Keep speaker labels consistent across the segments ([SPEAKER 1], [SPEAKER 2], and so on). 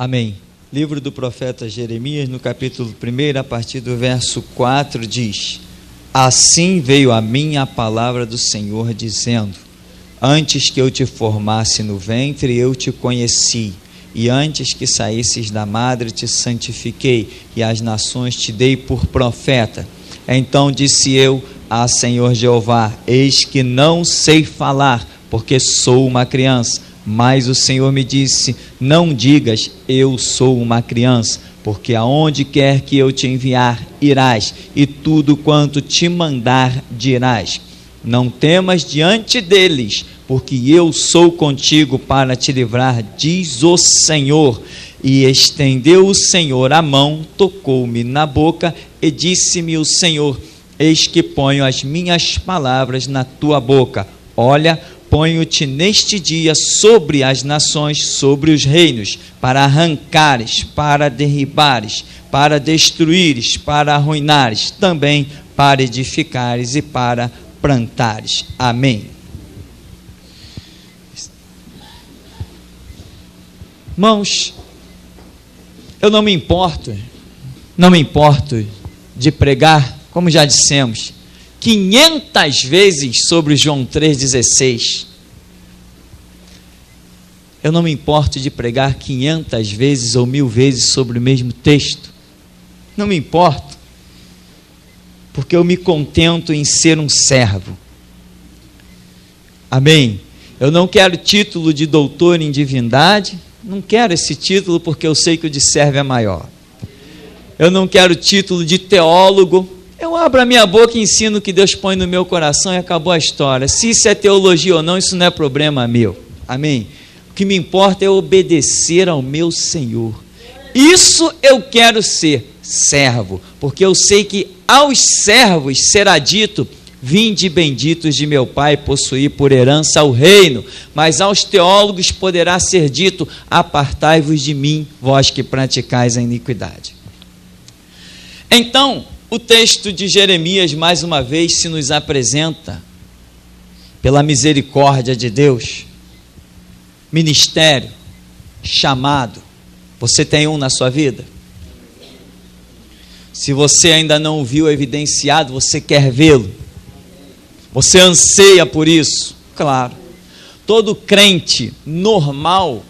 [SPEAKER 1] Amém. Livro do profeta Jeremias, no capítulo 1, a partir do verso 4, diz: Assim veio a mim a palavra do Senhor, dizendo: Antes que eu te formasse no ventre, eu te conheci, e antes que saísses da madre, te santifiquei, e as nações te dei por profeta. Então disse eu a Senhor Jeová: Eis que não sei falar, porque sou uma criança. Mas o Senhor me disse: Não digas, eu sou uma criança, porque aonde quer que eu te enviar, irás, e tudo quanto te mandar, dirás. Não temas diante deles, porque eu sou contigo para te livrar, diz o Senhor. E estendeu o Senhor a mão, tocou-me na boca, e disse-me o Senhor: Eis que ponho as minhas palavras na tua boca. Olha, ponho-te neste dia sobre as nações, sobre os reinos, para arrancares, para derribares, para destruíres, para arruinares, também para edificares e para plantares. Amém. Irmãos, eu não me importo de pregar, como já dissemos, 500 vezes sobre João 3,16. Eu não me importo de pregar 500 vezes ou 1000 vezes sobre o mesmo texto. Não me importo, porque eu me contento em ser um servo. Amém? Eu não quero título de doutor em divindade, não quero esse título porque eu sei que o de servo é maior. Eu não quero título de teólogo. Eu abro a minha boca e ensino o que Deus põe no meu coração e acabou a história. Se isso é teologia ou não, isso não é problema meu. Amém? O que me importa é obedecer ao meu Senhor. Isso eu quero ser, servo, porque eu sei que aos servos será dito: Vinde benditos de meu Pai, possuí por herança o reino. Mas aos teólogos poderá ser dito: Apartai-vos de mim, vós que praticais a iniquidade. Então, o texto de Jeremias, mais uma vez, se nos apresenta, pela misericórdia de Deus, ministério, chamado. Você tem um na sua vida? Se você ainda não o viu evidenciado, você quer vê-lo? Você anseia por isso? Claro. Todo crente normal,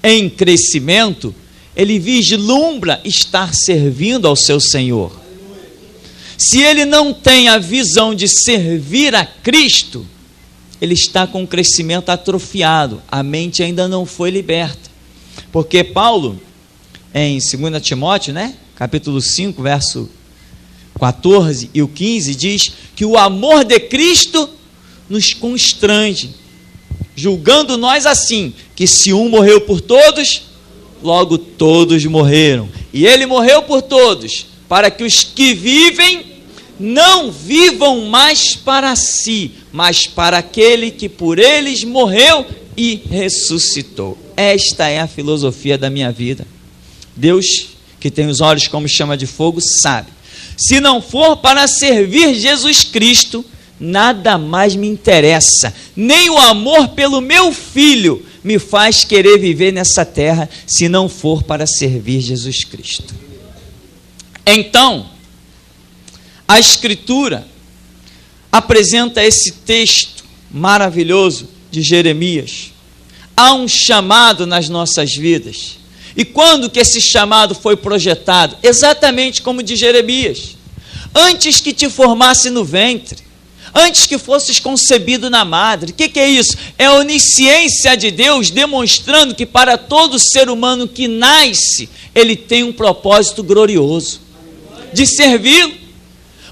[SPEAKER 1] em crescimento, ele vislumbra estar servindo ao seu Senhor. Se ele não tem a visão de servir a Cristo, ele está com o crescimento atrofiado, a mente ainda não foi liberta. Porque Paulo, em 2 Timóteo, capítulo 5, verso 14 e o 15, diz que o amor de Cristo nos constrange, julgando nós assim, que se um morreu por todos, logo todos morreram. E ele morreu por todos, para que os que vivem não vivam mais para si, mas para aquele que por eles morreu e ressuscitou. Esta é a filosofia da minha vida. Deus, que tem os olhos como chama de fogo, sabe. Se não for para servir Jesus Cristo, nada mais me interessa. Nem o amor pelo meu filho me faz querer viver nessa terra, se não for para servir Jesus Cristo. Então, a Escritura apresenta esse texto maravilhoso de Jeremias. Há um chamado nas nossas vidas. E quando que esse chamado foi projetado? Exatamente como de Jeremias. Antes que te formasse no ventre, antes que fosses concebido na madre. O que é isso? É a onisciência de Deus demonstrando que para todo ser humano que nasce, ele tem um propósito glorioso de servi-lo.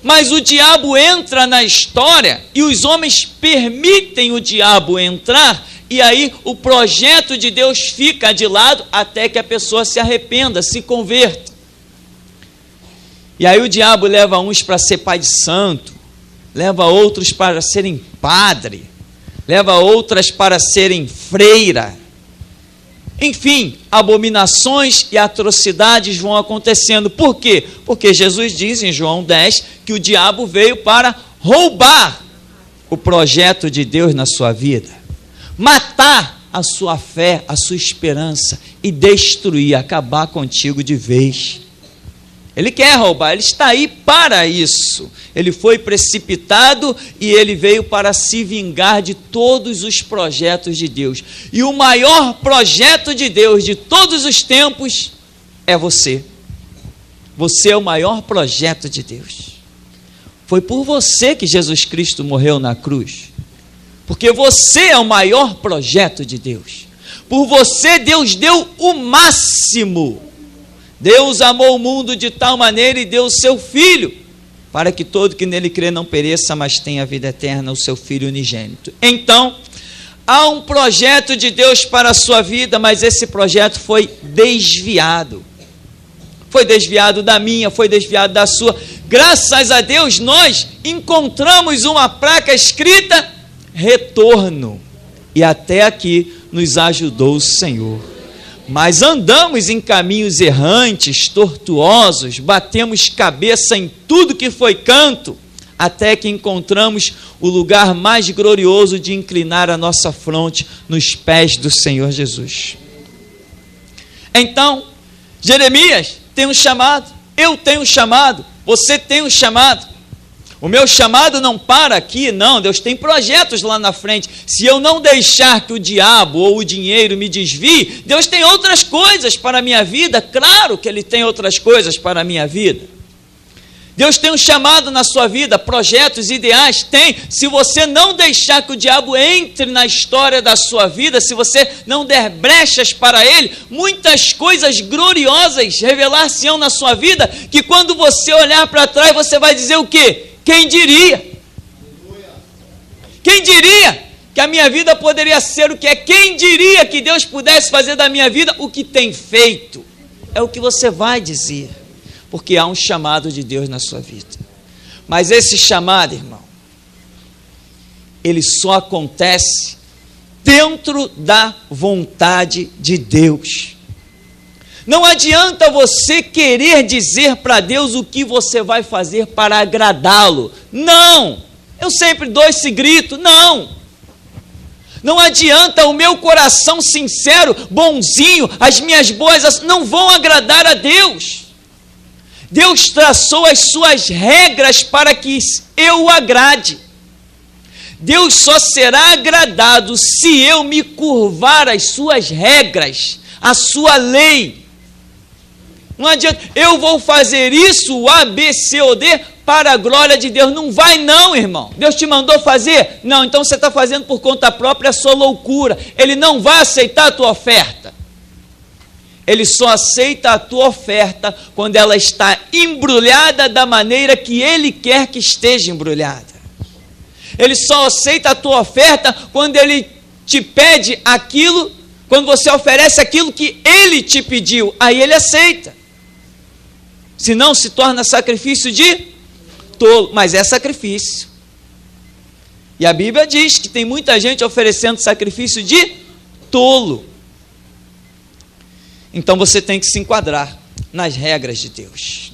[SPEAKER 1] Mas o diabo entra na história e os homens permitem o diabo entrar, e aí o projeto de Deus fica de lado até que a pessoa se arrependa, se converta. E aí o diabo leva uns para ser pai de santo, leva outros para serem padre, leva outras para serem freira. Enfim, abominações e atrocidades vão acontecendo. Por quê? Porque Jesus diz em João 10 que o diabo veio para roubar o projeto de Deus na sua vida, matar a sua fé, a sua esperança e destruir, acabar contigo de vez. Ele quer roubar, ele está aí para isso. Ele foi precipitado e ele veio para se vingar de todos os projetos de Deus. E o maior projeto de Deus de todos os tempos é você. Você é o maior projeto de Deus. Foi por você que Jesus Cristo morreu na cruz. Porque você é o maior projeto de Deus. Por você Deus deu o máximo. Deus amou o mundo de tal maneira e deu o seu Filho, para que todo que nele crê não pereça, mas tenha a vida eterna, o seu Filho unigênito. Então, há um projeto de Deus para a sua vida, mas esse projeto foi desviado. Foi desviado da minha, foi desviado da sua. Graças a Deus, nós encontramos uma placa escrita, retorno. E até aqui nos ajudou o Senhor. Mas andamos em caminhos errantes, tortuosos, batemos cabeça em tudo que foi canto, até que encontramos o lugar mais glorioso de inclinar a nossa fronte nos pés do Senhor Jesus. Então, Jeremias tem um chamado, eu tenho um chamado, você tem um chamado. O meu chamado não para aqui, não. Deus tem projetos lá na frente. Se eu não deixar que o diabo ou o dinheiro me desvie, Deus tem outras coisas para a minha vida. Claro que Ele tem outras coisas para a minha vida. Deus tem um chamado na sua vida, projetos, ideais, tem. Se você não deixar que o diabo entre na história da sua vida, se você não der brechas para ele, muitas coisas gloriosas revelar-se-ão na sua vida, que quando você olhar para trás, você vai dizer o quê? Quem diria? Quem diria que a minha vida poderia ser o que é? Quem diria que Deus pudesse fazer da minha vida o que tem feito? É o que você vai dizer, porque há um chamado de Deus na sua vida. Mas esse chamado, irmão, ele só acontece dentro da vontade de Deus. Não adianta você querer dizer para Deus o que você vai fazer para agradá-lo. Não! Eu sempre dou esse grito, não! Não adianta, o meu coração sincero, bonzinho, as minhas boas ações não vão agradar a Deus. Deus traçou as suas regras para que eu o agrade. Deus só será agradado se eu me curvar às suas regras, à sua lei. Não adianta, eu vou fazer isso, o A, B, C ou D, para a glória de Deus. Não vai não, irmão. Deus te mandou fazer? Não, então você está fazendo por conta própria a sua loucura. Ele não vai aceitar a tua oferta. Ele só aceita a tua oferta quando ela está embrulhada da maneira que Ele quer que esteja embrulhada. Ele só aceita a tua oferta quando Ele te pede aquilo, quando você oferece aquilo que Ele te pediu. Aí Ele aceita. Senão se torna sacrifício de tolo, mas é sacrifício. E a Bíblia diz que tem muita gente oferecendo sacrifício de tolo. Então você tem que se enquadrar nas regras de Deus.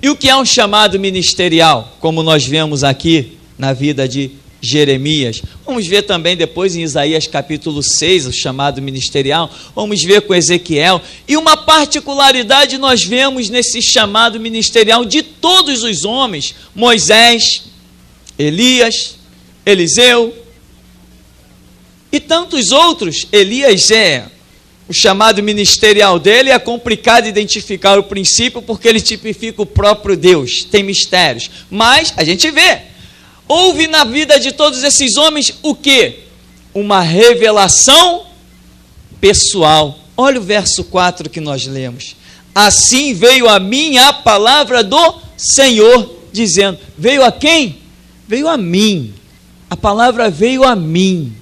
[SPEAKER 1] E o que é um chamado ministerial, como nós vemos aqui na vida de Jeremias? Vamos ver também depois em Isaías capítulo 6, o chamado ministerial. Vamos ver com Ezequiel. E uma particularidade nós vemos nesse chamado ministerial de todos os homens: Moisés, Elias, Eliseu e tantos outros. Elias o chamado ministerial dele é complicado identificar o princípio, porque ele tipifica o próprio Deus, tem mistérios. Mas a gente vê, houve na vida de todos esses homens o quê? Uma revelação pessoal. Olha o verso 4 que nós lemos. Assim veio a mim a palavra do Senhor, dizendo. Veio a quem? Veio a mim. A palavra veio a mim.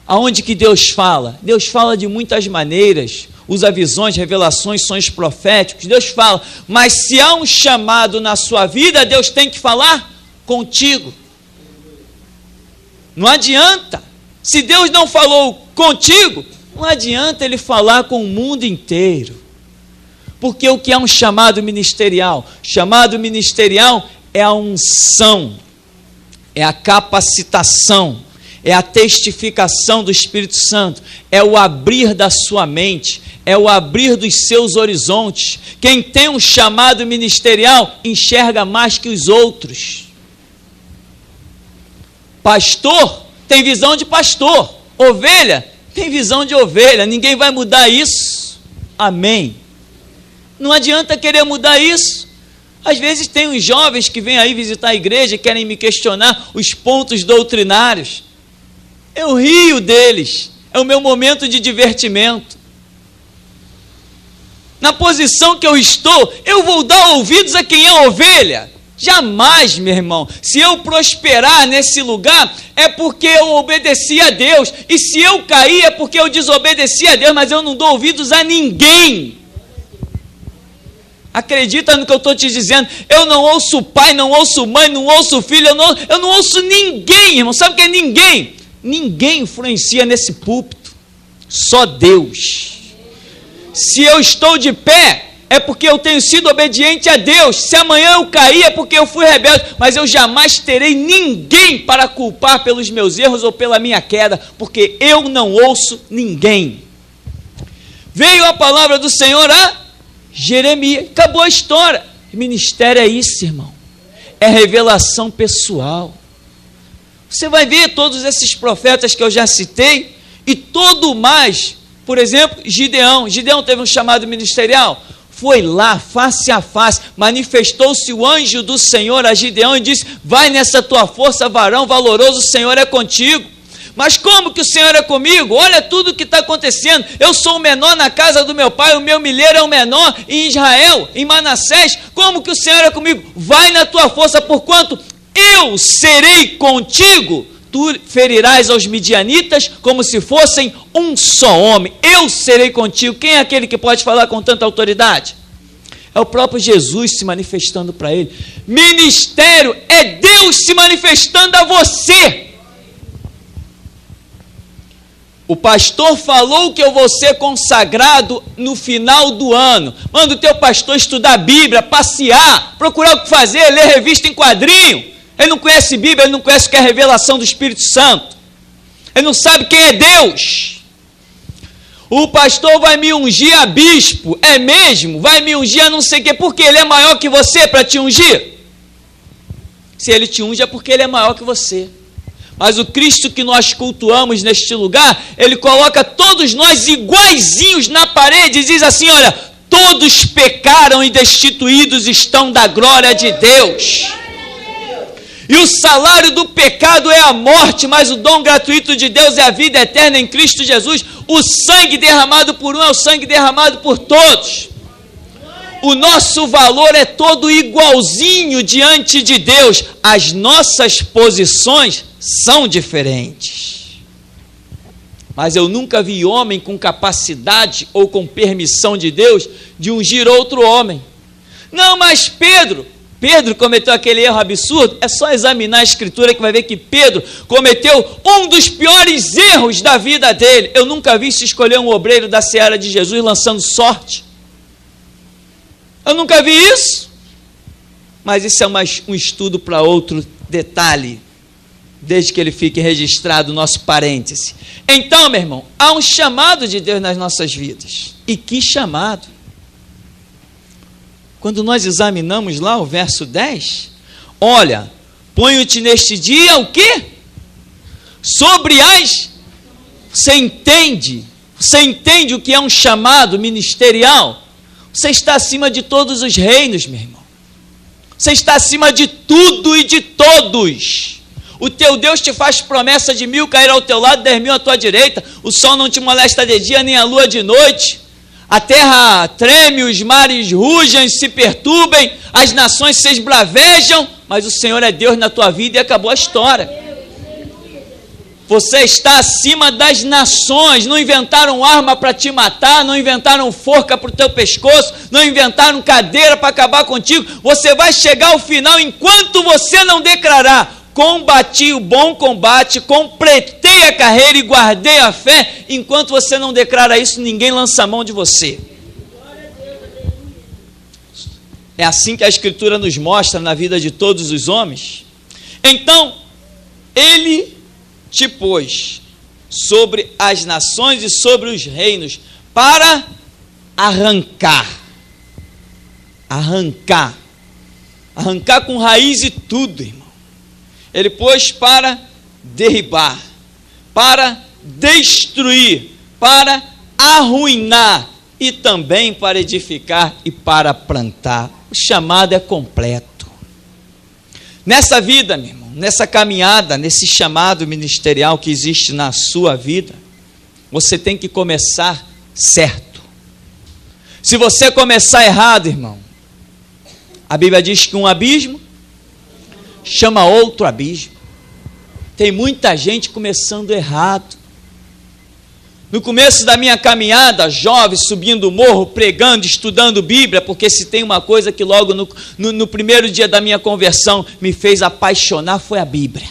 [SPEAKER 1] Aonde que Deus fala? Deus fala de muitas maneiras, usa visões, revelações, sonhos proféticos, Deus fala, mas se há um chamado na sua vida, Deus tem que falar contigo. Não adianta, se Deus não falou contigo, não adianta Ele falar com o mundo inteiro, porque o que é um chamado ministerial? Chamado ministerial é a unção, é a capacitação, é a testificação do Espírito Santo, é o abrir da sua mente, é o abrir dos seus horizontes. Quem tem um chamado ministerial enxerga mais que os outros. Pastor tem visão de pastor, ovelha tem visão de ovelha, ninguém vai mudar isso. Amém. Não adianta querer mudar isso. Às vezes tem uns jovens que vêm aí visitar a igreja e querem me questionar os pontos doutrinários. Eu rio deles, é o meu momento de divertimento. Na posição que eu estou, eu vou dar ouvidos a quem é ovelha? Jamais, meu irmão. Se eu prosperar nesse lugar, é porque eu obedeci a Deus. E se eu cair, é porque eu desobedeci a Deus, mas eu não dou ouvidos a ninguém. Acredita no que eu estou te dizendo. Eu não ouço pai, não ouço mãe, não ouço filho, eu não ouço ninguém, irmão. Sabe o que é ninguém? Ninguém influencia nesse púlpito. Só Deus. Se eu estou de pé, é porque eu tenho sido obediente a Deus. Se amanhã eu cair, é porque eu fui rebelde. Mas eu jamais terei ninguém para culpar pelos meus erros ou pela minha queda, porque eu não ouço ninguém. Veio a palavra do Senhor a Jeremias, acabou a história. Ministério é isso, irmão, é revelação pessoal. Você vai ver todos esses profetas que eu já citei, e todo mais, por exemplo, Gideão teve um chamado ministerial, foi lá, face a face, manifestou-se o anjo do Senhor a Gideão e disse: vai nessa tua força, varão valoroso, o Senhor é contigo. Mas como que o Senhor é comigo? Olha tudo o que está acontecendo. Eu sou o menor na casa do meu pai, o meu milheiro é o menor em Israel, em Manassés. Como que o Senhor é comigo? Vai na tua força, porquanto eu serei contigo. Tu ferirás aos midianitas como se fossem um só homem. Eu serei contigo. Quem é aquele que pode falar com tanta autoridade? É o próprio Jesus se manifestando para ele. Ministério é Deus se manifestando a você. O pastor falou que eu vou ser consagrado no final do ano. Manda o teu pastor estudar a Bíblia, passear, procurar o que fazer, ler revista em quadrinho. Ele não conhece Bíblia, ele não conhece o que é a revelação do Espírito Santo. Ele não sabe quem é Deus. O pastor vai me ungir a bispo, é mesmo? Vai me ungir a não sei o quê, porque ele é maior que você para te ungir? Se ele te unge é porque ele é maior que você. Mas o Cristo que nós cultuamos neste lugar, ele coloca todos nós iguaizinhos na parede e diz assim: olha, todos pecaram e destituídos estão da glória de Deus. E o salário do pecado é a morte, mas o dom gratuito de Deus é a vida eterna em Cristo Jesus. O sangue derramado por um é o sangue derramado por todos. O nosso valor é todo igualzinho diante de Deus. As nossas posições são diferentes. Mas eu nunca vi homem com capacidade ou com permissão de Deus de ungir outro homem. Não, mas Pedro cometeu aquele erro absurdo. É só examinar a Escritura que vai ver que Pedro cometeu um dos piores erros da vida dele. Eu nunca vi se escolher um obreiro da seara de Jesus lançando sorte. Eu nunca vi isso. Mas isso é um estudo para outro detalhe, desde que ele fique registrado no nosso parêntese. Então, meu irmão, há um chamado de Deus nas nossas vidas. E que chamado? Quando nós examinamos lá o verso 10, olha, ponho-te neste dia o quê? Sobre as... Você entende o que é um chamado ministerial? Você está acima de todos os reinos, meu irmão. Você está acima de tudo e de todos. O teu Deus te faz promessa de 1000 cair ao teu lado, 10.000 à tua direita. O sol não te molesta de dia, nem a lua de noite. A terra treme, os mares rugem, se perturbem, as nações se esbravejam, mas o Senhor é Deus na tua vida e acabou a história. Você está acima das nações. Não inventaram arma para te matar, não inventaram forca para o teu pescoço, não inventaram cadeira para acabar contigo. Você vai chegar ao final enquanto você não declarar: combati o bom combate, completei a carreira e guardei a fé. Enquanto você não declara isso, ninguém lança a mão de você. É assim que a Escritura nos mostra na vida de todos os homens. Então, ele te pôs sobre as nações e sobre os reinos, para arrancar com raiz e tudo, irmão. Ele pôs para derribar, para destruir, para arruinar e também para edificar e para plantar. O chamado é completo. Nessa vida, meu irmão, nessa caminhada, nesse chamado ministerial que existe na sua vida, você tem que começar certo. Se você começar errado, irmão, a Bíblia diz que um abismo chama outro abismo. Tem muita gente começando errado. No começo da minha caminhada, jovem, subindo o morro, pregando, estudando Bíblia, porque se tem uma coisa que logo no primeiro dia da minha conversão me fez apaixonar, foi a Bíblia.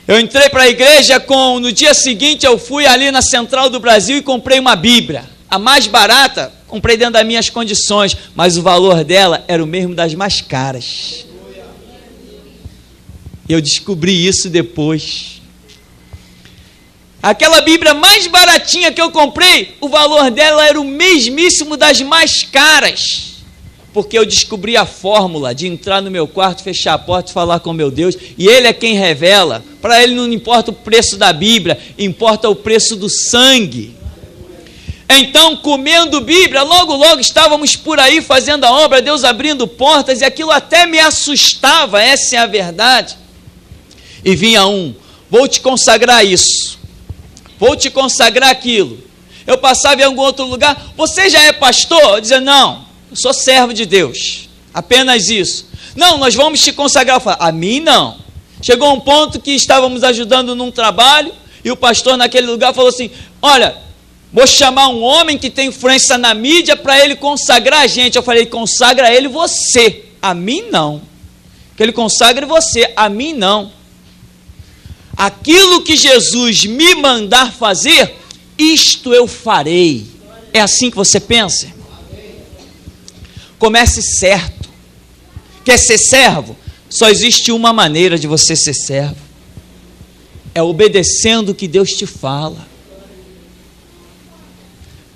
[SPEAKER 1] Eu entrei para a igreja, no dia seguinte eu fui ali na Central do Brasil e comprei uma Bíblia. A mais barata, comprei dentro das minhas condições, mas o valor dela era o mesmo das mais caras. Eu descobri isso depois. Aquela Bíblia mais baratinha que eu comprei, o valor dela era o mesmíssimo das mais caras. Porque eu descobri a fórmula de entrar no meu quarto, fechar a porta e falar com meu Deus, e Ele é quem revela. Para Ele não importa o preço da Bíblia, importa o preço do sangue. Então, comendo Bíblia, logo estávamos por aí fazendo a obra, Deus abrindo portas, e aquilo até me assustava, essa é a verdade. E vinha vou te consagrar isso, vou te consagrar aquilo. Eu passava em algum outro lugar, você já é pastor? Eu dizia, não, eu sou servo de Deus, apenas isso. Não, nós vamos te consagrar. Eu falei, a mim não. Chegou um ponto que estávamos ajudando num trabalho, e o pastor naquele lugar falou assim, olha, vou chamar um homem que tem influência na mídia para ele consagrar a gente. Eu falei, consagra ele você, a mim não. Que ele consagre você, a mim não. Aquilo que Jesus me mandar fazer, isto eu farei. É assim que você pensa, irmão? Comece certo. Quer ser servo? Só existe uma maneira de você ser servo. É obedecendo o que Deus te fala.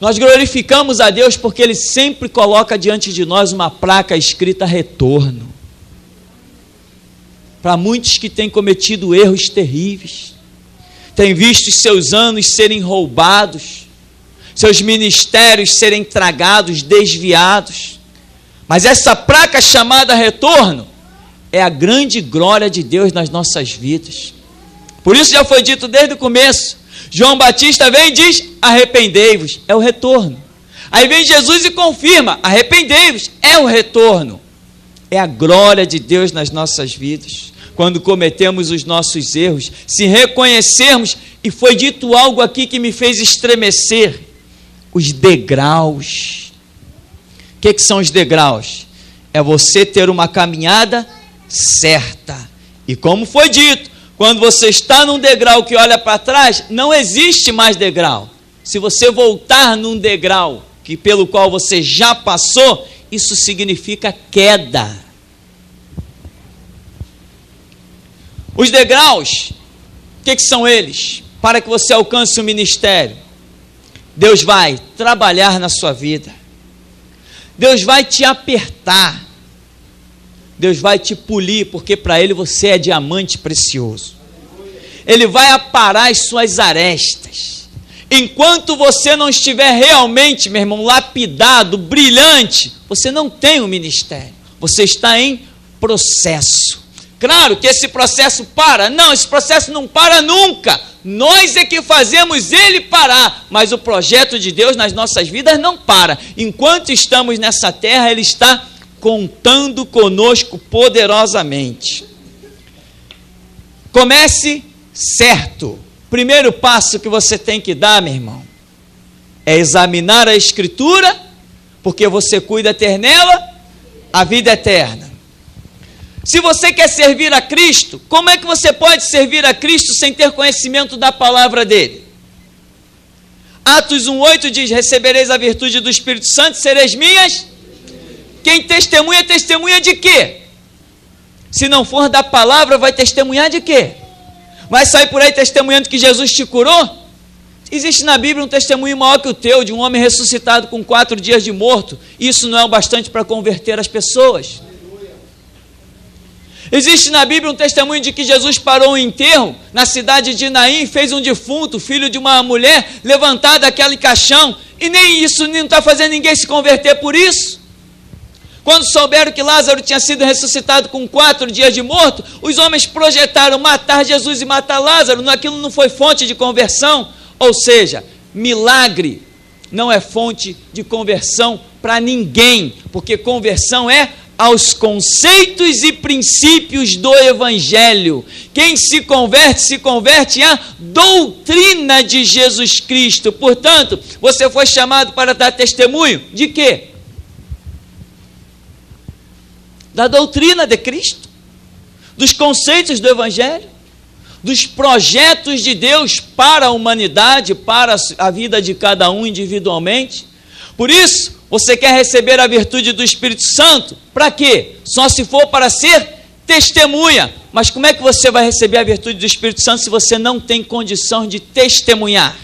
[SPEAKER 1] Nós glorificamos a Deus porque Ele sempre coloca diante de nós uma placa escrita retorno. Para muitos que têm cometido erros terríveis, têm visto seus anos serem roubados, seus ministérios serem tragados, desviados. Mas essa placa chamada retorno é a grande glória de Deus nas nossas vidas. Por isso já foi dito desde o começo. João Batista vem e diz, arrependei-vos, é o retorno. Aí vem Jesus e confirma, arrependei-vos, é o retorno. É a glória de Deus nas nossas vidas. Quando cometemos os nossos erros, se reconhecermos, e foi dito algo aqui que me fez estremecer, os degraus. O que são os degraus? É você ter uma caminhada certa. E como foi dito, quando você está num degrau que olha para trás, não existe mais degrau. Se você voltar num degrau pelo qual você já passou, isso significa queda. Os degraus, o que são eles? Para que você alcance o ministério. Deus vai trabalhar na sua vida. Deus vai te apertar. Deus vai te polir, porque para Ele você é diamante precioso. Ele vai aparar as suas arestas. Enquanto você não estiver realmente, meu irmão, lapidado, brilhante, você não tem um ministério. Você está em processo. Claro que esse processo para. Não, esse processo não para nunca. Nós é que fazemos ele parar. Mas o projeto de Deus nas nossas vidas não para. Enquanto estamos nessa terra, Ele está contando conosco poderosamente. Comece certo. Primeiro passo que você tem que dar, meu irmão, é examinar a Escritura, porque você cuida ter nela a vida eterna. Se você quer servir a Cristo, como é que você pode servir a Cristo sem ter conhecimento da palavra dele? Atos 1,8 diz, recebereis a virtude do Espírito Santo, sereis minhas. Quem testemunha, testemunha de quê? Se não for da palavra, vai testemunhar de quê? Vai sair por aí testemunhando que Jesus te curou? Existe na Bíblia um testemunho maior que o teu, de um homem ressuscitado com 4 dias de morto. Isso não é o bastante para converter as pessoas. Existe na Bíblia um testemunho de que Jesus parou um enterro na cidade de Naim, fez um defunto, filho de uma mulher, levantar daquele caixão, e nem isso não está fazendo ninguém se converter por isso. Quando souberam que Lázaro tinha sido ressuscitado com 4 dias de morto, os homens projetaram matar Jesus e matar Lázaro. Aquilo não foi fonte de conversão. Ou seja, milagre não é fonte de conversão para ninguém, porque conversão é aos conceitos e princípios do Evangelho. Quem se converte à doutrina de Jesus Cristo. Portanto, você foi chamado para dar testemunho de quê? Da doutrina de Cristo, dos conceitos do Evangelho, dos projetos de Deus para a humanidade, para a vida de cada um individualmente. Por isso, você quer receber a virtude do Espírito Santo? Para quê? Só se for para ser testemunha. Mas como é que você vai receber a virtude do Espírito Santo se você não tem condição de testemunhar?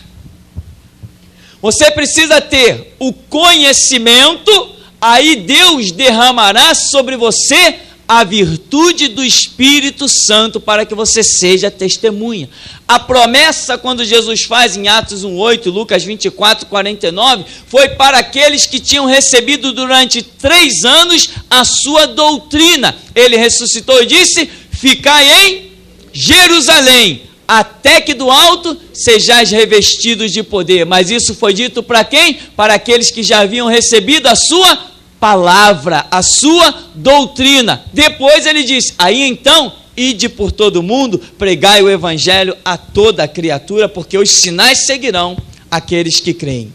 [SPEAKER 1] Você precisa ter o conhecimento, aí Deus derramará sobre você a virtude do Espírito Santo para que você seja testemunha. A promessa, quando Jesus faz em Atos 1:8, Lucas 24:49, foi para aqueles que tinham recebido durante 3 anos a sua doutrina. Ele ressuscitou e disse: ficai em Jerusalém, até que do alto sejais revestidos de poder. Mas isso foi dito para quem? Para aqueles que já haviam recebido a sua palavra, a sua doutrina. Depois ele diz: aí então, ide por todo o mundo, pregai o evangelho a toda a criatura, porque os sinais seguirão aqueles que creem.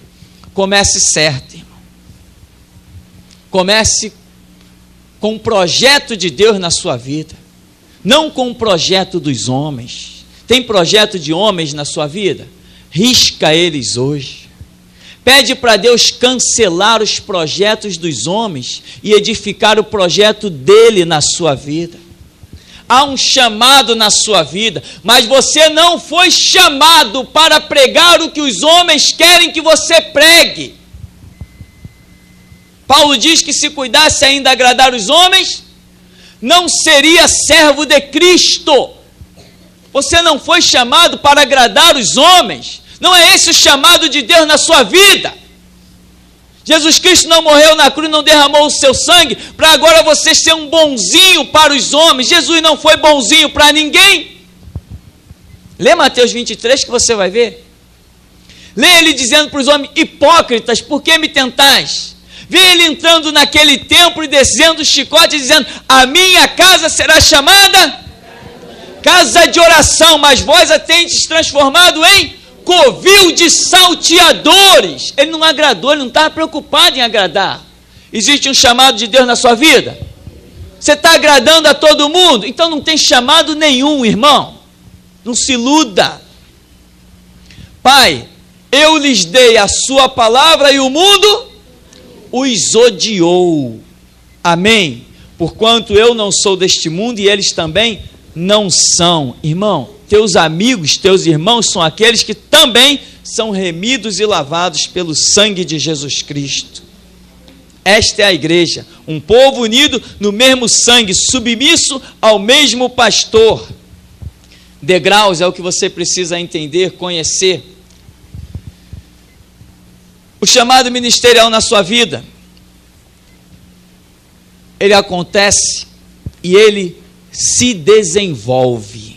[SPEAKER 1] Comece certo, irmão. Comece com o projeto de Deus na sua vida, não com o projeto dos homens. Tem projeto de homens na sua vida? Risca eles hoje. Pede para Deus cancelar os projetos dos homens e edificar o projeto dele na sua vida. Há um chamado na sua vida, mas você não foi chamado para pregar o que os homens querem que você pregue. Paulo diz que se cuidasse ainda agradar os homens, não seria servo de Cristo. Você não foi chamado para agradar os homens. Não é esse o chamado de Deus na sua vida. Jesus Cristo não morreu na cruz, não derramou o seu sangue para agora você ser um bonzinho para os homens. Jesus não foi bonzinho para ninguém. Lê Mateus 23 que você vai ver. Lê ele dizendo para os homens: hipócritas, por que me tentais? Vê ele entrando naquele templo e descendo o chicote dizendo: a minha casa será chamada casa de oração, mas vós a tendes transformado em covil de salteadores. Ele não agradou, ele não estava preocupado em agradar. Existe um chamado de Deus na sua vida? Você está agradando a todo mundo? Então não tem chamado nenhum, irmão. Não se iluda. Pai, eu lhes dei a sua palavra e o mundo os odiou. Amém? Porquanto eu não sou deste mundo e eles também não são. Irmão, teus amigos, teus irmãos são aqueles que também são remidos e lavados pelo sangue de Jesus Cristo. Esta é a igreja, um povo unido no mesmo sangue, submisso ao mesmo pastor. Degraus é o que você precisa entender, conhecer. O chamado ministerial na sua vida, ele acontece e ele se desenvolve.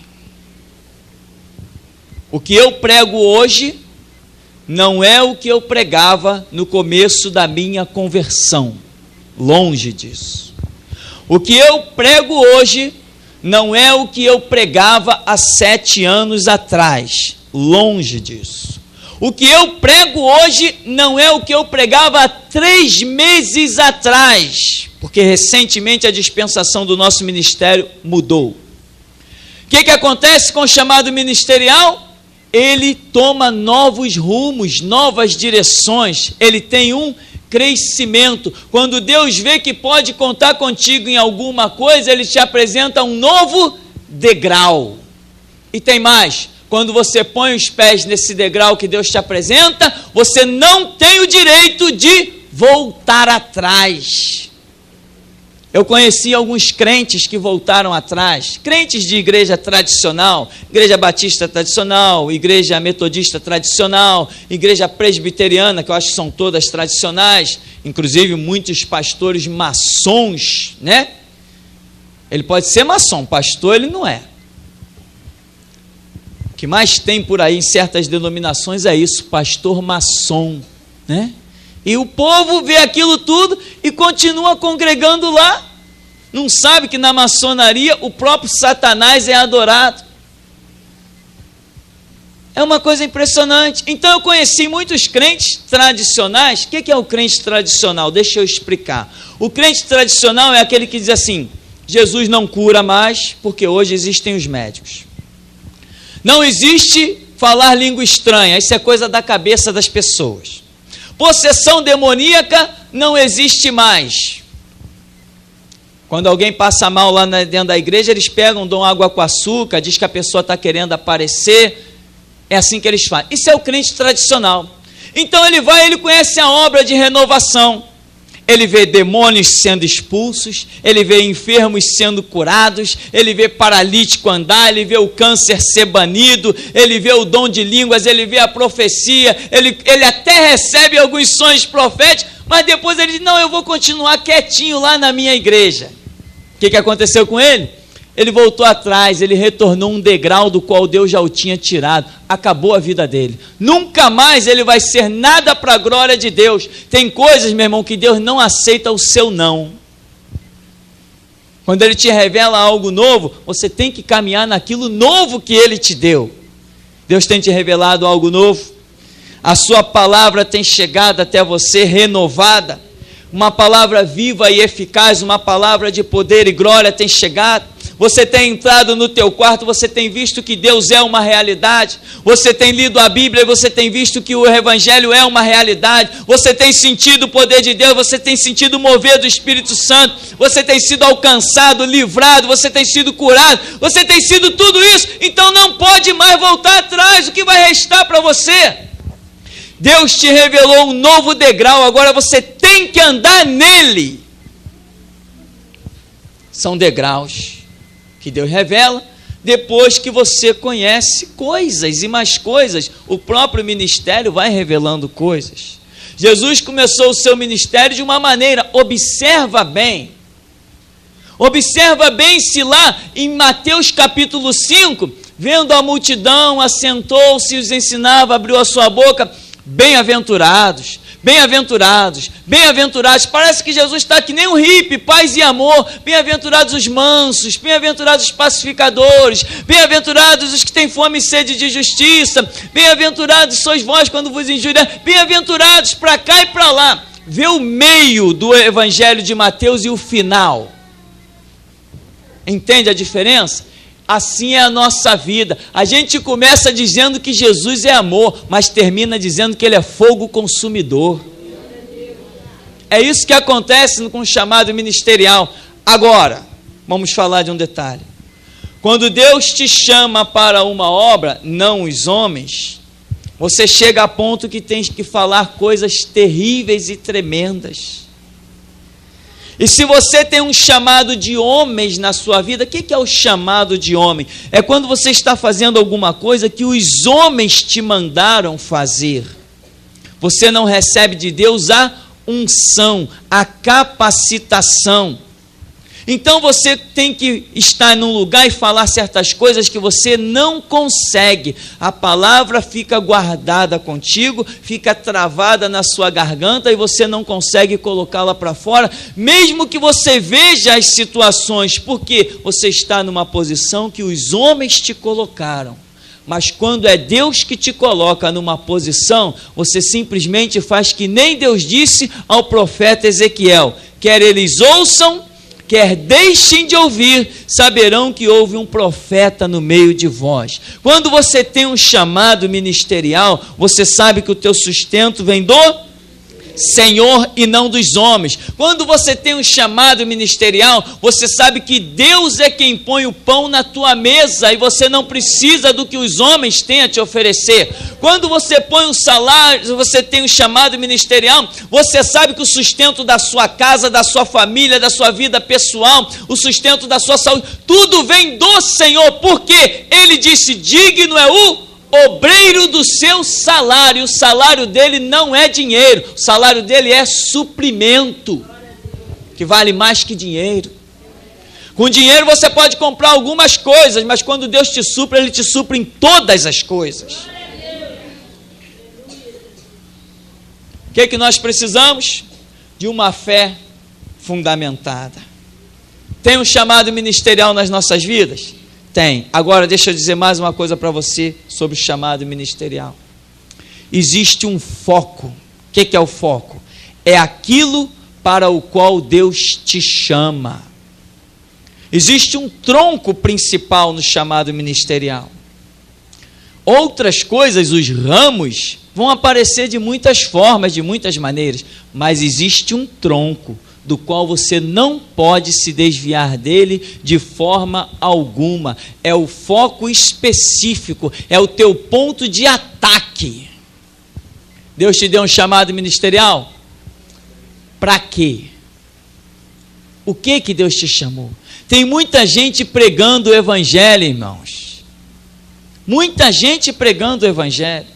[SPEAKER 1] O que eu prego hoje não é o que eu pregava no começo da minha conversão, longe disso. O que eu prego hoje não é o que eu pregava há 7 anos atrás, longe disso. O que eu prego hoje não é o que eu pregava há 3 meses atrás, porque recentemente a dispensação do nosso ministério mudou. O que acontece com o chamado ministerial? Ele toma novos rumos, novas direções, ele tem um crescimento. Quando Deus vê que pode contar contigo em alguma coisa, ele te apresenta um novo degrau. E tem mais, quando você põe os pés nesse degrau que Deus te apresenta, você não tem o direito de voltar atrás. Eu conheci alguns crentes que voltaram atrás, crentes de igreja tradicional, igreja batista tradicional, igreja metodista tradicional, igreja presbiteriana, que eu acho que são todas tradicionais, inclusive muitos pastores maçons, né? Ele pode ser maçom, pastor ele não é. O que mais tem por aí em certas denominações é isso, pastor maçom, né? E o povo vê aquilo tudo e continua congregando lá. Não sabe que na maçonaria o próprio Satanás é adorado. É uma coisa impressionante. Então eu conheci muitos crentes tradicionais. O que é o crente tradicional? Deixa eu explicar. O crente tradicional é aquele que diz assim: Jesus não cura mais, porque hoje existem os médicos. Não existe falar língua estranha, isso é coisa da cabeça das pessoas. Possessão demoníaca não existe mais. Quando alguém passa mal lá dentro da igreja, eles pegam, dão água com açúcar, diz que a pessoa está querendo aparecer. É assim que eles fazem. Isso é o crente tradicional. Então ele vai, ele conhece a obra de renovação. Ele vê demônios sendo expulsos, ele vê enfermos sendo curados, ele vê paralítico andar, ele vê o câncer ser banido, ele vê o dom de línguas, ele vê a profecia, ele até recebe alguns sonhos proféticos, mas depois ele diz: não, eu vou continuar quietinho lá na minha igreja. O que aconteceu com ele? Ele voltou atrás, ele retornou um degrau do qual Deus já o tinha tirado, acabou a vida dele. Nunca mais ele vai ser nada para a glória de Deus. Tem coisas, meu irmão, que Deus não aceita o seu não. Quando ele te revela algo novo, você tem que caminhar naquilo novo que ele te deu. Deus tem te revelado algo novo, a sua palavra tem chegado até você renovada, uma palavra viva e eficaz, uma palavra de poder e glória tem chegado. Você tem entrado no teu quarto, você tem visto que Deus é uma realidade, você tem lido a Bíblia e você tem visto que o Evangelho é uma realidade, você tem sentido o poder de Deus, você tem sentido o mover do Espírito Santo, você tem sido alcançado, livrado, você tem sido curado, você tem sido tudo isso. Então não pode mais voltar atrás. O que vai restar para você? Deus te revelou um novo degrau, agora você tem que andar nele. São degraus que Deus revela depois que você conhece coisas e mais coisas. O próprio ministério vai revelando coisas. Jesus começou o seu ministério de uma maneira, observa bem se lá em Mateus capítulo 5, vendo a multidão, assentou-se e os ensinava, abriu a sua boca: bem-aventurados, bem-aventurados, bem-aventurados. Parece que Jesus está que nem um hippie, paz e amor. Bem-aventurados os mansos, bem-aventurados os pacificadores, bem-aventurados os que têm fome e sede de justiça, bem-aventurados sois vós quando vos injuriam, bem-aventurados para cá e para lá. Vê o meio do evangelho de Mateus e o final. Entende a diferença? Assim é a nossa vida. A gente começa dizendo que Jesus é amor, mas termina dizendo que ele é fogo consumidor. É isso que acontece com o chamado ministerial. Agora, vamos falar de um detalhe. Quando Deus te chama para uma obra, não os homens, você chega a ponto que tem que falar coisas terríveis e tremendas. E se você tem um chamado de homens na sua vida, o que é o chamado de homem? É quando você está fazendo alguma coisa que os homens te mandaram fazer. Você não recebe de Deus a unção, a capacitação. Então você tem que estar num lugar e falar certas coisas que você não consegue. A palavra fica guardada contigo, fica travada na sua garganta e você não consegue colocá-la para fora, mesmo que você veja as situações, porque você está numa posição que os homens te colocaram. Mas quando é Deus que te coloca numa posição, você simplesmente faz que nem Deus disse ao profeta Ezequiel: quer eles ouçam, quer deixem de ouvir, saberão que houve um profeta no meio de vós. Quando você tem um chamado ministerial, você sabe que o teu sustento vem do Senhor e não dos homens. Quando você tem um chamado ministerial, você sabe que Deus é quem põe o pão na tua mesa e você não precisa do que os homens têm a te oferecer. Quando você põe um salário, você tem um chamado ministerial, você sabe que o sustento da sua casa, da sua família, da sua vida pessoal, o sustento da sua saúde, tudo vem do Senhor, porque Ele disse: digno é o obreiro do seu salário. O salário dele não é dinheiro, o salário dele é suprimento, que vale mais que dinheiro. Com dinheiro você pode comprar algumas coisas, mas quando Deus te supre, Ele te supre em todas as coisas. O que é que nós precisamos? De uma fé fundamentada. Tem um chamado ministerial nas nossas vidas? Tem. Agora deixa eu dizer mais uma coisa para você sobre o chamado ministerial. Existe um foco. O que é o foco? É aquilo para o qual Deus te chama. Existe um tronco principal no chamado ministerial. Outras coisas, os ramos, vão aparecer de muitas formas, de muitas maneiras, mas existe um tronco do qual você não pode se desviar dele de forma alguma. É o foco específico, é o teu ponto de ataque. Deus te deu um chamado ministerial? Para quê? O que Deus te chamou? Tem muita gente pregando o evangelho, irmãos. Muita gente pregando o evangelho.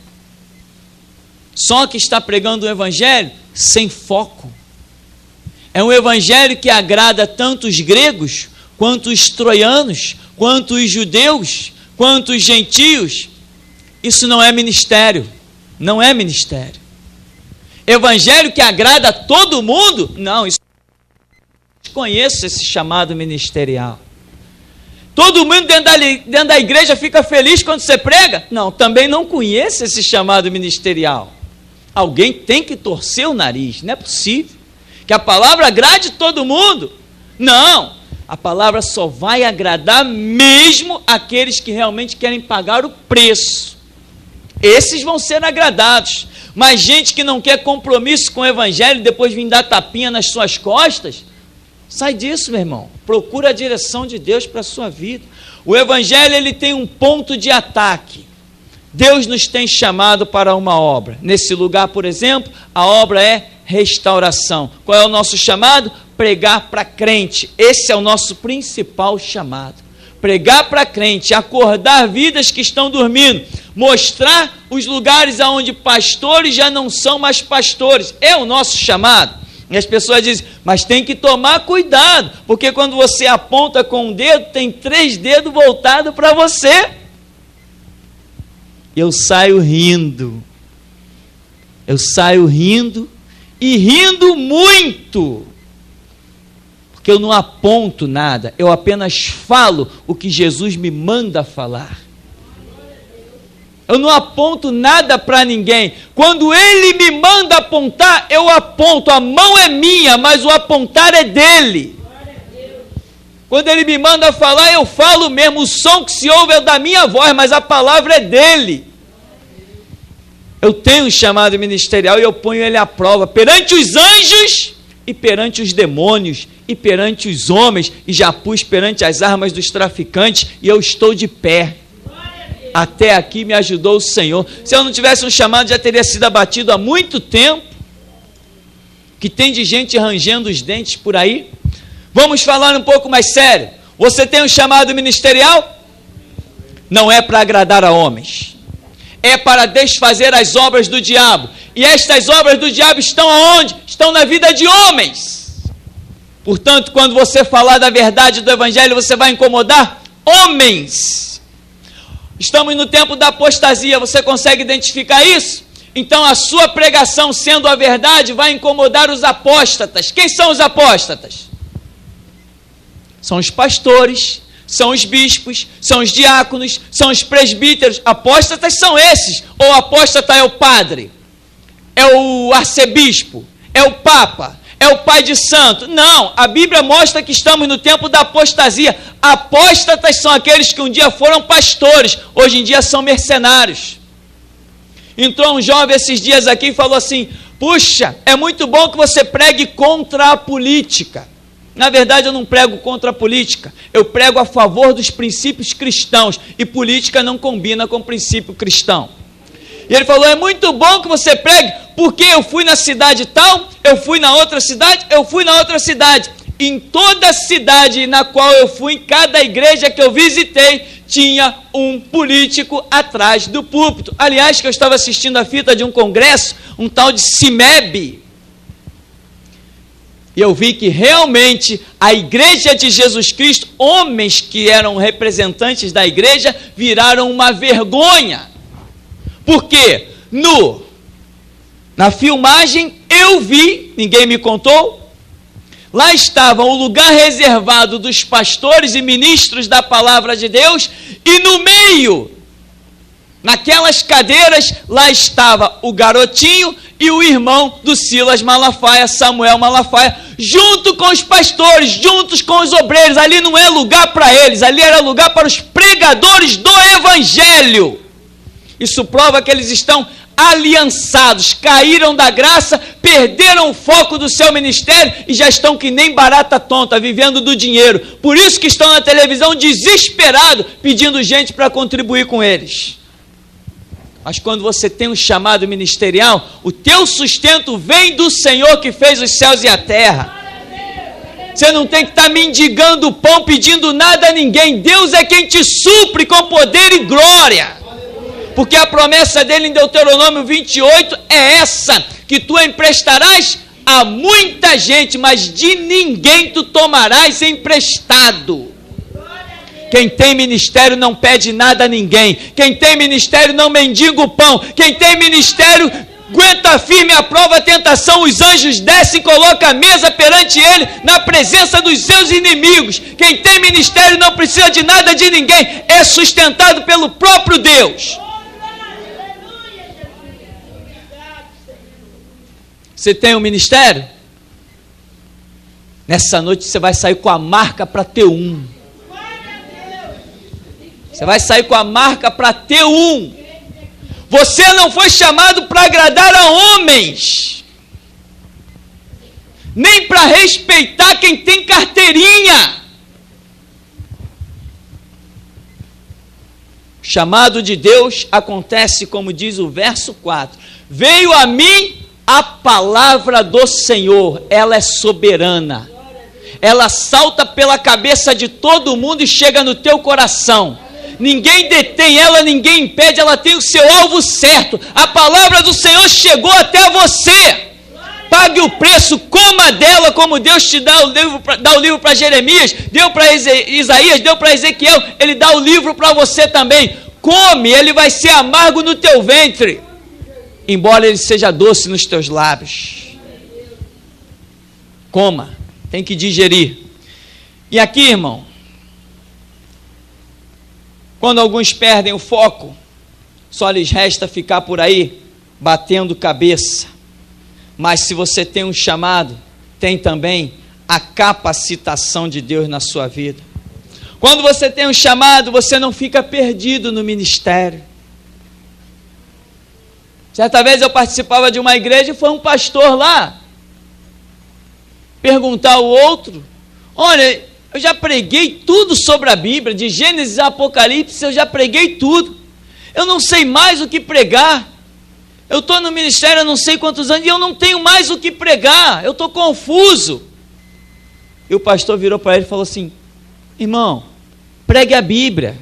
[SPEAKER 1] Só que está pregando o evangelho sem foco. É um evangelho que agrada tanto os gregos, quanto os troianos, quanto os judeus, quanto os gentios. Isso não é ministério. Não é ministério. Evangelho que agrada a todo mundo? Não, isso não conheço esse chamado ministerial. Todo mundo dentro da igreja fica feliz quando você prega? Não, também não conheço esse chamado ministerial. Alguém tem que torcer o nariz, não é possível. Que a palavra agrade todo mundo? Não, a palavra só vai agradar mesmo aqueles que realmente querem pagar o preço. Esses vão ser agradados. Mas gente que não quer compromisso com o evangelho e depois vir dar tapinha nas suas costas, sai disso, meu irmão. Procura a direção de Deus para a sua vida. O evangelho, ele tem um ponto de ataque. Deus nos tem chamado para uma obra. Nesse lugar, por exemplo, a obra é restauração. Qual é o nosso chamado? Pregar para crente. Esse é o nosso principal chamado. Pregar para crente, acordar vidas que estão dormindo, mostrar os lugares onde pastores já não são mais pastores. É o nosso chamado. E as pessoas dizem, mas tem que tomar cuidado, porque quando você aponta com um dedo, tem 3 dedos voltados para você. Eu saio rindo. Eu saio rindo e rindo muito. Porque eu não aponto nada, eu apenas falo o que Jesus me manda falar. Eu não aponto nada para ninguém. Quando Ele me manda apontar, eu aponto. A mão é minha, mas o apontar é dEle. Quando Ele me manda falar, eu falo mesmo. O som que se ouve é da minha voz, mas a palavra é dEle. Eu tenho um chamado ministerial e eu ponho ele à prova perante os anjos e perante os demônios e perante os homens, e já pus perante as armas dos traficantes, e eu estou de pé. Até aqui me ajudou o Senhor. Se eu não tivesse um chamado, já teria sido abatido há muito tempo. Que tem de gente rangendo os dentes por aí. Vamos falar um pouco mais sério. Você tem um chamado ministerial? Não é para agradar a homens. É para desfazer as obras do diabo. E estas obras do diabo estão aonde? Estão na vida de homens. Portanto, quando você falar da verdade do evangelho, você vai incomodar homens. Estamos no tempo da apostasia, você consegue identificar isso? Então a sua pregação, sendo a verdade, vai incomodar os apóstatas. Quem são os apóstatas? São os pastores, são os bispos, são os diáconos, são os presbíteros. Apóstatas são esses. Ou apóstata é o padre, é o arcebispo, é o papa, é o pai de santo. Não, a Bíblia mostra que estamos no tempo da apostasia. Apóstatas são aqueles que um dia foram pastores, hoje em dia são mercenários. Entrou um jovem esses dias aqui e falou assim, Puxa, é muito bom que você pregue contra a política. Na verdade, eu não prego contra a política, eu prego a favor dos princípios cristãos, e política não combina com o princípio cristão. E ele falou, é muito bom que você pregue, porque eu fui na cidade tal, eu fui na outra cidade, eu fui na outra cidade. Em toda cidade na qual eu fui, em cada igreja que eu visitei, tinha um político atrás do púlpito. Aliás, que eu estava assistindo a fita de um congresso, um tal de CIMEB, e eu vi que realmente a igreja de Jesus Cristo, homens que eram representantes da igreja, viraram uma vergonha. Porque na filmagem eu vi, ninguém me contou, lá estava o lugar reservado dos pastores e ministros da palavra de Deus, e no meio, naquelas cadeiras, lá estava o garotinho e o irmão do Silas Malafaia, Samuel Malafaia, junto com os pastores, juntos com os obreiros. Ali não é lugar para eles, ali era lugar para os pregadores do evangelho. Isso prova que eles estão aliançados, caíram da graça, perderam o foco do seu ministério e já estão que nem barata tonta, vivendo do dinheiro. Por isso que estão na televisão desesperados, pedindo gente para contribuir com eles. Mas quando você tem um chamado ministerial, o teu sustento vem do Senhor que fez os céus e a terra. Você não tem que estar mendigando pão, pedindo nada a ninguém. Deus é quem te supre com poder e glória. Porque a promessa dele em Deuteronômio 28 é essa, que tu emprestarás a muita gente, mas de ninguém tu tomarás emprestado. Quem tem ministério não pede nada a ninguém. Quem tem ministério não mendiga o pão. Quem tem ministério aguenta firme a prova, a tentação. Os anjos descem e colocam a mesa perante ele, na presença dos seus inimigos. Quem tem ministério não precisa de nada de ninguém. É sustentado pelo próprio Deus. Você tem um ministério? Nessa noite você vai sair com a marca para ter um. Você vai sair com a marca para ter um. Você não foi chamado para agradar a homens, nem para respeitar quem tem carteirinha. O chamado de Deus acontece, como diz o verso 4. Veio a mim a palavra do Senhor, ela é soberana. Ela salta pela cabeça de todo mundo e chega no teu coração. Ninguém detém ela, ninguém impede, ela tem o seu alvo certo. A palavra do Senhor chegou até você. Pague o preço, coma dela, como Deus te dá o livro para Jeremias, deu para Isaías, deu para Ezequiel, ele dá o livro para você também. Come, ele vai ser amargo no teu ventre, embora ele seja doce nos teus lábios. Coma, tem que digerir. E aqui, irmão, quando alguns perdem o foco, só lhes resta ficar por aí, batendo cabeça. Mas se você tem um chamado, tem também a capacitação de Deus na sua vida. Quando você tem um chamado, você não fica perdido no ministério. Certa vez eu participava de uma igreja e foi um pastor lá perguntar ao outro: olha, eu já preguei tudo sobre a Bíblia, de Gênesis a Apocalipse, eu já preguei tudo. Eu não sei mais o que pregar. Eu estou no ministério há não sei quantos anos e eu não tenho mais o que pregar. Eu estou confuso. E o pastor virou para ele e falou assim: irmão, pregue a Bíblia.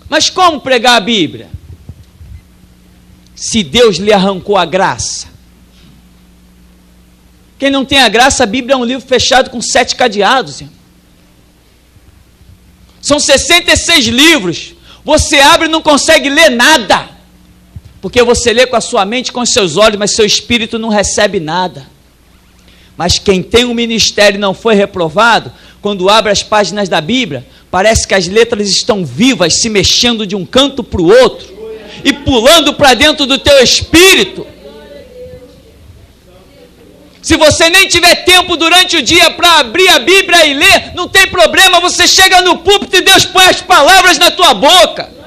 [SPEAKER 1] Mas como pregar a Bíblia? Se Deus lhe arrancou a graça. Quem não tem a graça, a Bíblia é um livro fechado com 7 cadeados. Irmão. São 66 livros. Você abre e não consegue ler nada. Porque você lê com a sua mente, com os seus olhos, mas seu espírito não recebe nada. Mas quem tem um ministério e não foi reprovado, quando abre as páginas da Bíblia, parece que as letras estão vivas, se mexendo de um canto para o outro, e pulando para dentro do teu espírito. Se você nem tiver tempo durante o dia para abrir a Bíblia e ler, não tem problema, você chega no púlpito e Deus põe as palavras na tua boca.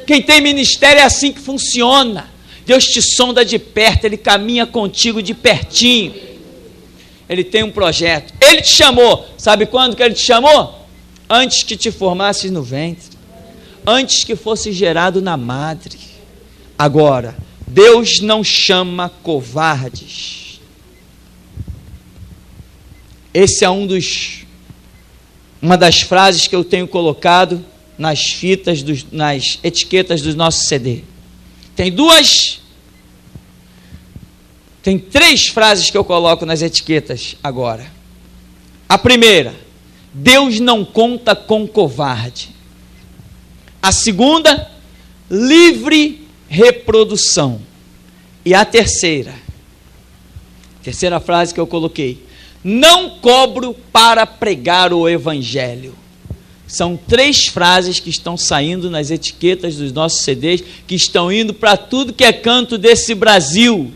[SPEAKER 1] Quem tem ministério é assim que funciona. Deus te sonda de perto, Ele caminha contigo de pertinho. Ele tem um projeto. Ele te chamou. Sabe quando que Ele te chamou? Antes que te formasses no ventre. Antes que fosse gerado na madre. Agora, Deus não chama covardes. Esse é uma das frases que eu tenho colocado nas fitas, nas etiquetas do nosso CD. Tem 3 frases que eu coloco nas etiquetas agora. A primeira, Deus não conta com covarde. A segunda, livre reprodução. E a terceira frase que eu coloquei, não cobro para pregar o evangelho. São 3 frases que estão saindo nas etiquetas dos nossos CDs, que estão indo para tudo que é canto desse Brasil.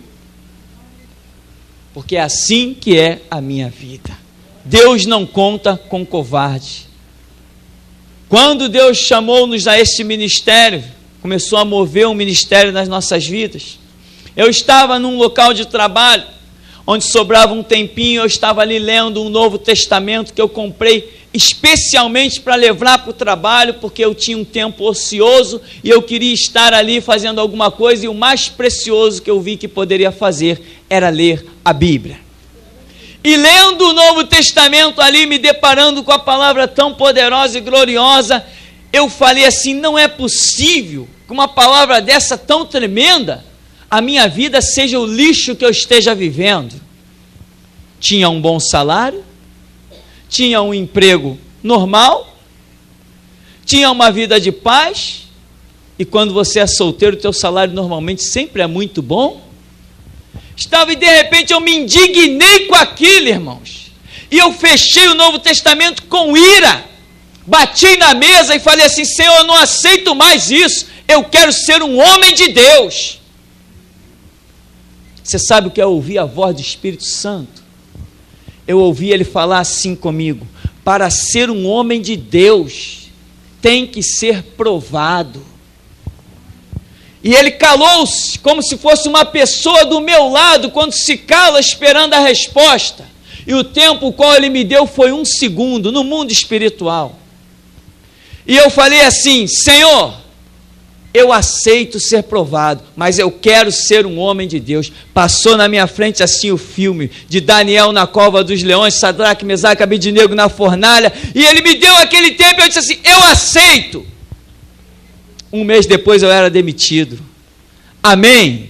[SPEAKER 1] Porque é assim que é a minha vida. Deus não conta com covarde. Quando Deus chamou-nos a este ministério, começou a mover um ministério nas nossas vidas, eu estava num local de trabalho, onde sobrava um tempinho, eu estava ali lendo um Novo Testamento que eu comprei especialmente para levar para o trabalho, porque eu tinha um tempo ocioso e eu queria estar ali fazendo alguma coisa, e o mais precioso que eu vi que poderia fazer era ler a Bíblia. E lendo o Novo Testamento ali, me deparando com a palavra tão poderosa e gloriosa, eu falei assim, não é possível que uma palavra dessa tão tremenda, a minha vida seja o lixo que eu esteja vivendo. Tinha um bom salário, tinha um emprego normal, tinha uma vida de paz, e quando você é solteiro, o teu salário normalmente sempre é muito bom. E de repente eu me indignei com aquilo, irmãos, e eu fechei o Novo Testamento com ira, bati na mesa e falei assim, Senhor, eu não aceito mais isso, eu quero ser um homem de Deus. Você sabe o que é ouvir a voz do Espírito Santo? Eu ouvi Ele falar assim comigo, para ser um homem de Deus, tem que ser provado. E Ele calou-se, como se fosse uma pessoa do meu lado, quando se cala esperando a resposta, e o tempo qual Ele me deu foi 1 segundo, no mundo espiritual, e eu falei assim, Senhor, eu aceito ser provado, mas eu quero ser um homem de Deus. Passou na minha frente assim o filme de Daniel na cova dos leões, Sadraque, Mesaque, Abednego na fornalha, e Ele me deu aquele tempo, e eu disse assim, eu aceito. 1 mês depois eu era demitido. Amém?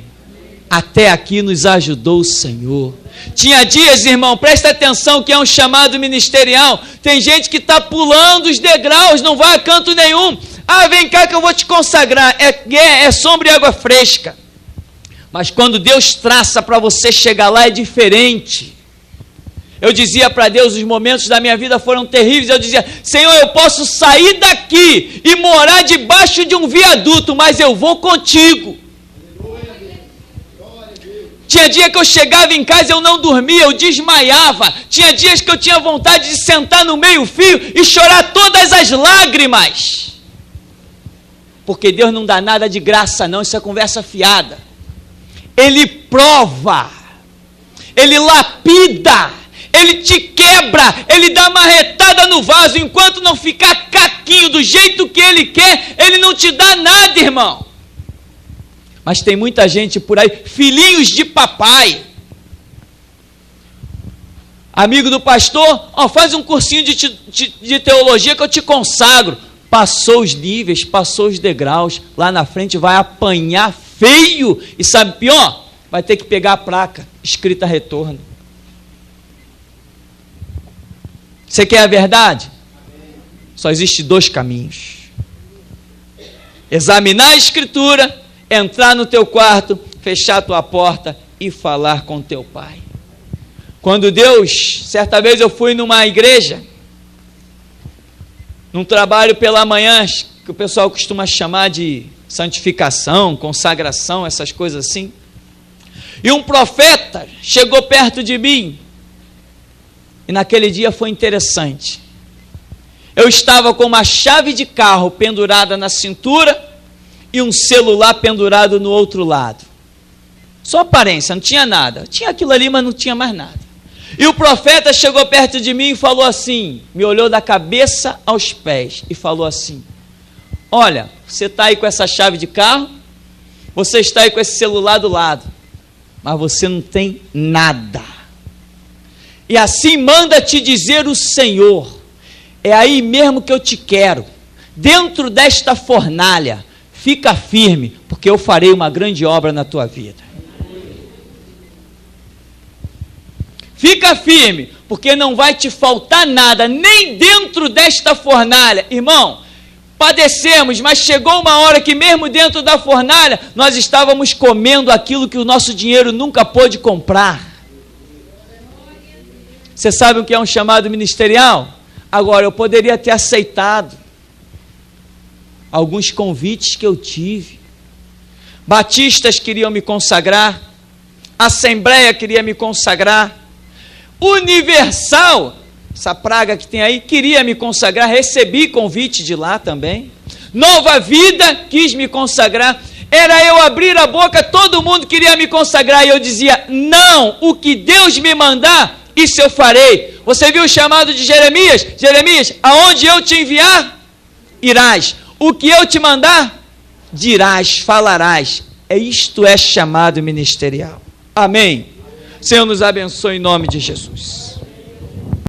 [SPEAKER 1] Até aqui nos ajudou o Senhor. Tinha dias, irmão, presta atenção que é um chamado ministerial, tem gente que está pulando os degraus, não vai a canto nenhum. Vem cá que eu vou te consagrar, é sombra e água fresca. Mas quando Deus traça para você chegar lá é diferente. Eu dizia para Deus, os momentos da minha vida foram terríveis, eu dizia, Senhor, eu posso sair daqui e morar debaixo de um viaduto, mas eu vou contigo. Tinha dia que eu chegava em casa e eu não dormia, eu desmaiava. Tinha dias que eu tinha vontade de sentar no meio-fio e chorar todas as lágrimas. Porque Deus não dá nada de graça não, isso é conversa fiada. Ele prova, Ele lapida, Ele te quebra, Ele dá marretada no vaso, enquanto não ficar caquinho do jeito que Ele quer, Ele não te dá nada, irmão. Mas tem muita gente por aí, filhinhos de papai, amigo do pastor, faz um cursinho de teologia que eu te consagro. Passou os níveis, passou os degraus, lá na frente vai apanhar feio, e sabe pior? Vai ter que pegar a placa, escrita retorno. Você quer a verdade? Só existe 2 caminhos. Examinar a escritura, entrar no teu quarto, fechar a tua porta e falar com teu pai. Quando Deus, certa vez eu fui numa igreja, num trabalho pela manhã, que o pessoal costuma chamar de santificação, consagração, essas coisas assim, e um profeta chegou perto de mim, e naquele dia foi interessante. Eu estava com uma chave de carro pendurada na cintura, e um celular pendurado no outro lado. Só aparência, não tinha nada. Tinha aquilo ali, mas não tinha mais nada. E o profeta chegou perto de mim e falou assim, me olhou da cabeça aos pés e falou assim: olha, você está aí com essa chave de carro, você está aí com esse celular do lado, mas você não tem nada. E assim manda te dizer o Senhor, é aí mesmo que eu te quero, dentro desta fornalha, fica firme, porque eu farei uma grande obra na tua vida. Fica firme, porque não vai te faltar nada, nem dentro desta fornalha. Irmão, padecemos, mas chegou uma hora que mesmo dentro da fornalha, nós estávamos comendo aquilo que o nosso dinheiro nunca pôde comprar. Você sabe o que é um chamado ministerial? Agora, eu poderia ter aceitado alguns convites que eu tive. Batistas queriam me consagrar, Assembleia queria me consagrar, Universal, essa praga que tem aí, queria me consagrar, recebi convite de lá também. Nova Vida quis me consagrar, era eu abrir a boca, todo mundo queria me consagrar, e eu dizia: não, o que Deus me mandar, isso eu farei. Você viu o chamado de Jeremias? Jeremias, aonde eu te enviar, irás. O que eu te mandar, dirás, falarás. Isto é chamado ministerial. Amém. Senhor, nos abençoe em nome de Jesus.